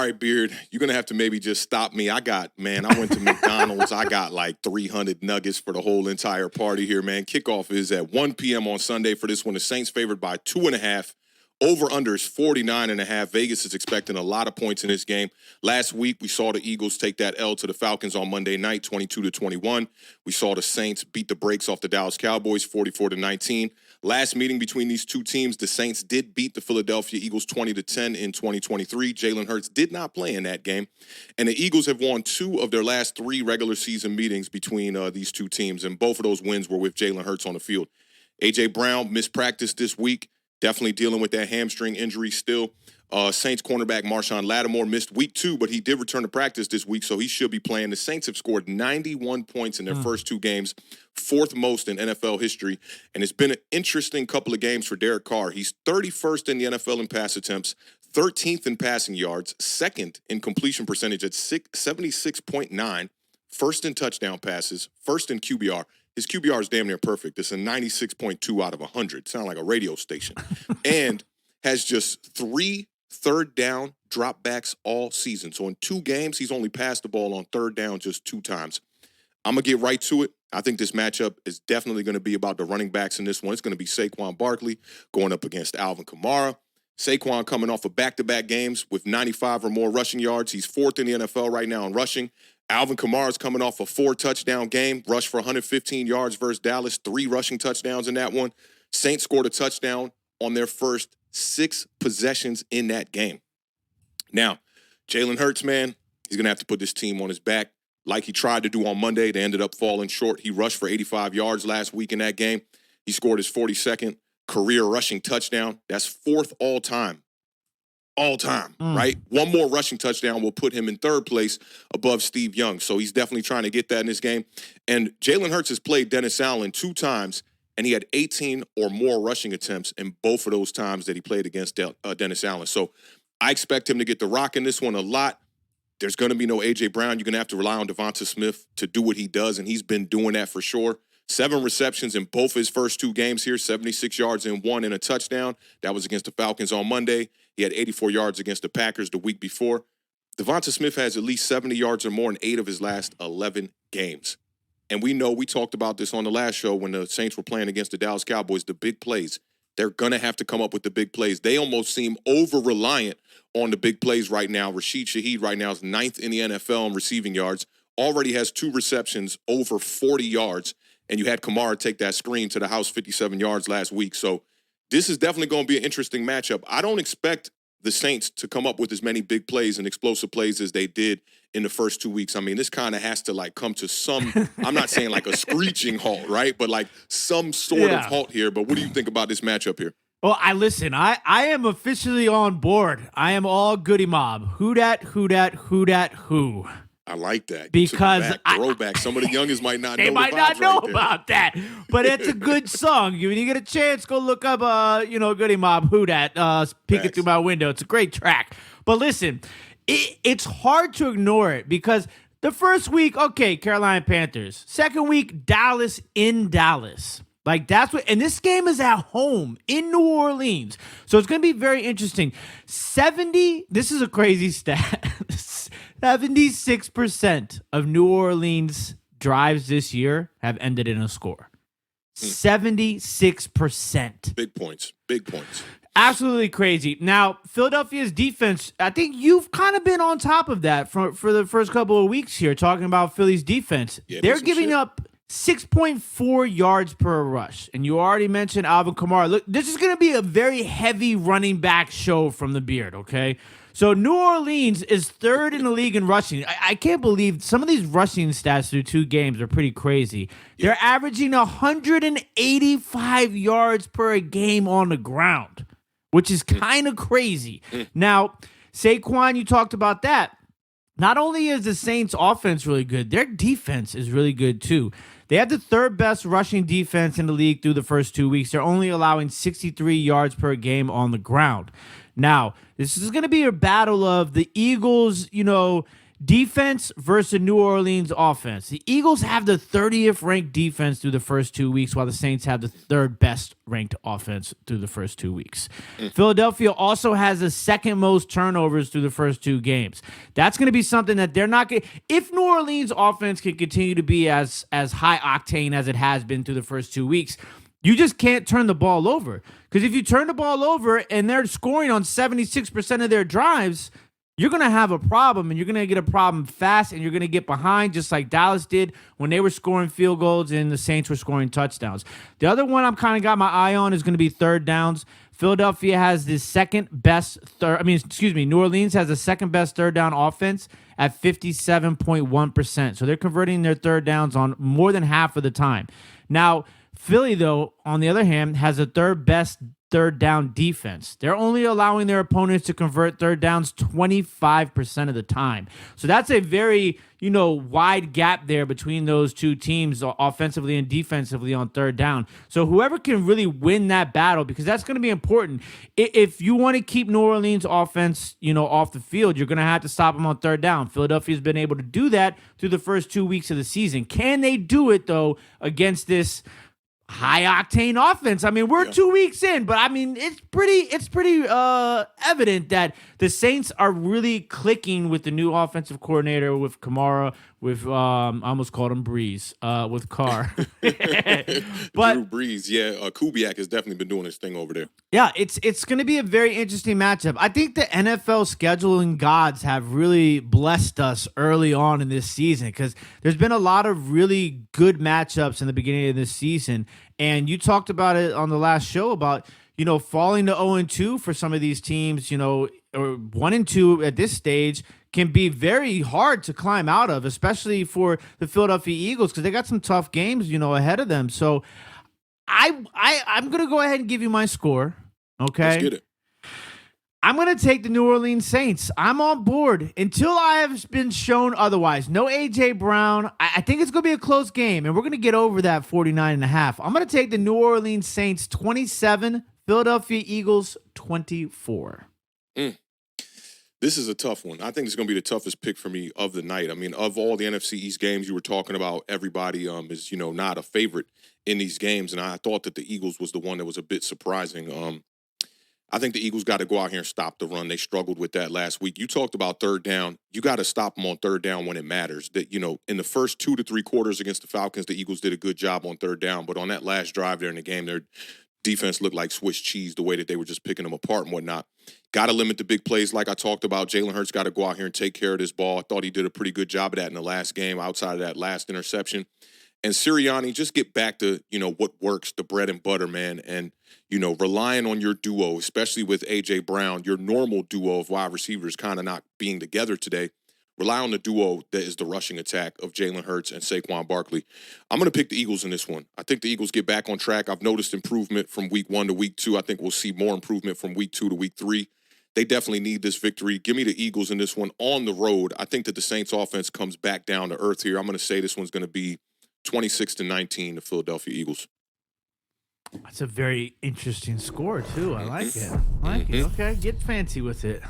right, Beard, you're going to have to maybe just stop me. I went to McDonald's. I got like 300 nuggets for the whole entire party here, man. Kickoff is at 1 p.m. on Sunday for this one. The Saints favored by 2.5. Over-under is 49.5. Vegas is expecting a lot of points in this game. Last week, we saw the Eagles take that L to the Falcons on Monday night, 22-21. We saw the Saints beat the brakes off the Dallas Cowboys, 44-19. Last meeting between these two teams, the Saints did beat the Philadelphia Eagles 20-10 in 2023. Jalen Hurts did not play in that game. And the Eagles have won 2 of their last 3 regular season meetings between these two teams, and both of those wins were with Jalen Hurts on the field. A.J. Brown missed practice this week. Definitely dealing with that hamstring injury still. Saints cornerback Marshawn Lattimore missed week 2, but he did return to practice this week, so he should be playing. The Saints have scored 91 points in their first 2 games, 4th most in NFL history, and it's been an interesting couple of games for Derek Carr. He's 31st in the NFL in pass attempts, 13th in passing yards, 2nd in completion percentage at 76.9, 1st in touchdown passes, 1st in QBR. His QBR is damn near perfect. It's a 96.2 out of 100. Sound like a radio station. And has just 3 third-down dropbacks all season. So in 2 games, he's only passed the ball on third down just 2 times. I'm going to get right to it. I think this matchup is definitely going to be about the running backs in this one. It's going to be Saquon Barkley going up against Alvin Kamara. Saquon coming off of back-to-back games with 95 or more rushing yards. He's 4th in the NFL right now in rushing. Alvin Kamara's coming off a 4-touchdown game, rushed for 115 yards versus Dallas, 3 rushing touchdowns in that one. Saints scored a touchdown on their first 6 possessions in that game. Now, Jalen Hurts, man, he's going to have to put this team on his back like he tried to do on Monday. They ended up falling short. He rushed for 85 yards last week in that game. He scored his 42nd career rushing touchdown. That's 4th all-time, right? One more rushing touchdown will put him in 3rd place above Steve Young. So he's definitely trying to get that in this game. And Jalen Hurts has played Dennis Allen 2 times, and he had 18 or more rushing attempts in both of those times that he played against Dennis Allen. So I expect him to get the rock in this one a lot. There's going to be no A.J. Brown. You're going to have to rely on Devonta Smith to do what he does, and he's been doing that for sure. 7 receptions in both his first 2 games here, 76 yards in 1 and a touchdown. That was against the Falcons on Monday. He had 84 yards against the Packers the week before. Devonta Smith has at least 70 yards or more in 8 of his last 11 games. And we talked about this on the last show when the Saints were playing against the Dallas Cowboys, the big plays. They're going to have to come up with the big plays. They almost seem over-reliant on the big plays right now. Rashid Shaheed right now is 9th in the NFL in receiving yards, already has 2 receptions over 40 yards, and you had Kamara take that screen to the house 57 yards last week. So this is definitely going to be an interesting matchup. I don't expect the Saints to come up with as many big plays and explosive plays as they did in the first 2 weeks. I mean, this kind of has to like come to some, I'm not saying like a screeching halt, right? But like some sort of halt here. But what do you think about this matchup here? Well, I am officially on board. I am all Goody Mob. Who dat, who dat, who dat, who? I like that. Because throwback. Some of the youngest might not they know might not know right about that. But it's a good song. When you get a chance, go look up Goody Mob, Who Dat, peeking through my window. It's a great track. But listen, it's hard to ignore it because the first week, okay, Carolina Panthers. Second week, Dallas in Dallas. Like that's what, and this game is at home in New Orleans. So it's going to be very interesting. This is a crazy stat. 76% of New Orleans drives this year have ended in a score. 76%. Big points. Absolutely crazy. Now, Philadelphia's defense, I think you've kind of been on top of that for the first couple of weeks here, talking about Philly's defense. Yeah, they're giving up 6.4 yards per rush. And you already mentioned Alvin Kamara. Look, this is going to be a very heavy running back show from the Beard, okay? So New Orleans is 3rd in the league in rushing. I can't believe some of these rushing stats through 2 games are pretty crazy. Yeah. They're averaging 185 yards per game on the ground, which is kind of crazy. Now, Saquon, you talked about that. Not only is the Saints offense really good, their defense is really good too. They have the 3rd best rushing defense in the league through the first 2 weeks. They're only allowing 63 yards per game on the ground. Now, this is going to be a battle of the Eagles, Defense versus the New Orleans offense. The Eagles have the 30th ranked defense through the first 2 weeks, while the Saints have the third best ranked offense through the first 2 weeks. Philadelphia also has the second most turnovers through the first 2 games. That's going to be something that they're not going to. If New Orleans offense can continue to be as high octane as it has been through the first 2 weeks, you just can't turn the ball over. Because if you turn the ball over and they're scoring on 76% of their drives, you're going to have a problem, and you're going to get a problem fast, and you're going to get behind just like Dallas did when they were scoring field goals and the Saints were scoring touchdowns. The other one I'm kind of got my eye on is going to be third downs. Philadelphia has the second best New Orleans has the second best third down offense at 57.1%. So they're converting their third downs on more than half of the time. Now, Philly, though, on the other hand, has the third best third down defense. They're only allowing their opponents to convert third downs 25% of the time. So that's a very, wide gap there between those two teams offensively and defensively on third down. So whoever can really win that battle, because that's going to be important. If you want to keep New Orleans offense, off the field, you're going to have to stop them on third down. Philadelphia's been able to do that through the first 2 weeks of the season. Can they do it, though, against this high octane offense? I mean, we're 2 weeks in, but I mean, it's pretty evident that the Saints are really clicking with the new offensive coordinator, with Kamara, with I almost called him Breeze, with Carr. But Drew Brees, Kubiak has definitely been doing his thing over there. Yeah, it's going to be a very interesting matchup. I think the NFL scheduling gods have really blessed us early on in this season, because there's been a lot of really good matchups in the beginning of this season. And you talked about it on the last show about, falling to 0-2 for some of these teams, or 1-2 at this stage can be very hard to climb out of, especially for the Philadelphia Eagles, because they got some tough games, ahead of them. So I'm going to go ahead and give you my score. Okay. Let's get it. I'm going to take the New Orleans Saints. I'm on board until I have been shown otherwise. No A.J. Brown. I think it's going to be a close game, and we're going to get over that 49.5. I'm going to take the New Orleans Saints 27, Philadelphia Eagles 24. This is a tough one. I think it's going to be the toughest pick for me of the night. I mean, of all the NFC East games you were talking about, everybody is, not a favorite in these games, and I thought that the Eagles was the one that was a bit surprising. I think the Eagles got to go out here and stop the run. They struggled with that last week. You talked about third down. You got to stop them on third down when it matters. That, in the first 2 to 3 quarters against the Falcons, the Eagles did a good job on third down. But on that last drive there in the game, their defense looked like Swiss cheese, the way that they were just picking them apart and whatnot. Got to limit the big plays like I talked about. Jalen Hurts got to go out here and take care of this ball. I thought he did a pretty good job of that in the last game outside of that last interception. And Sirianni, just get back to, what works, the bread and butter, man. And, relying on your duo, especially with A.J. Brown, your normal duo of wide receivers kind of not being together today. Rely on the duo that is the rushing attack of Jalen Hurts and Saquon Barkley. I'm going to pick the Eagles in this one. I think the Eagles get back on track. I've noticed improvement from week 1 to week 2. I think we'll see more improvement from week 2 to week 3. They definitely need this victory. Give me the Eagles in this one on the road. I think that the Saints offense comes back down to earth here. I'm going to say this one's going to be 26-19, the Philadelphia Eagles. That's a very interesting score, too. I like it. Okay, get fancy with it.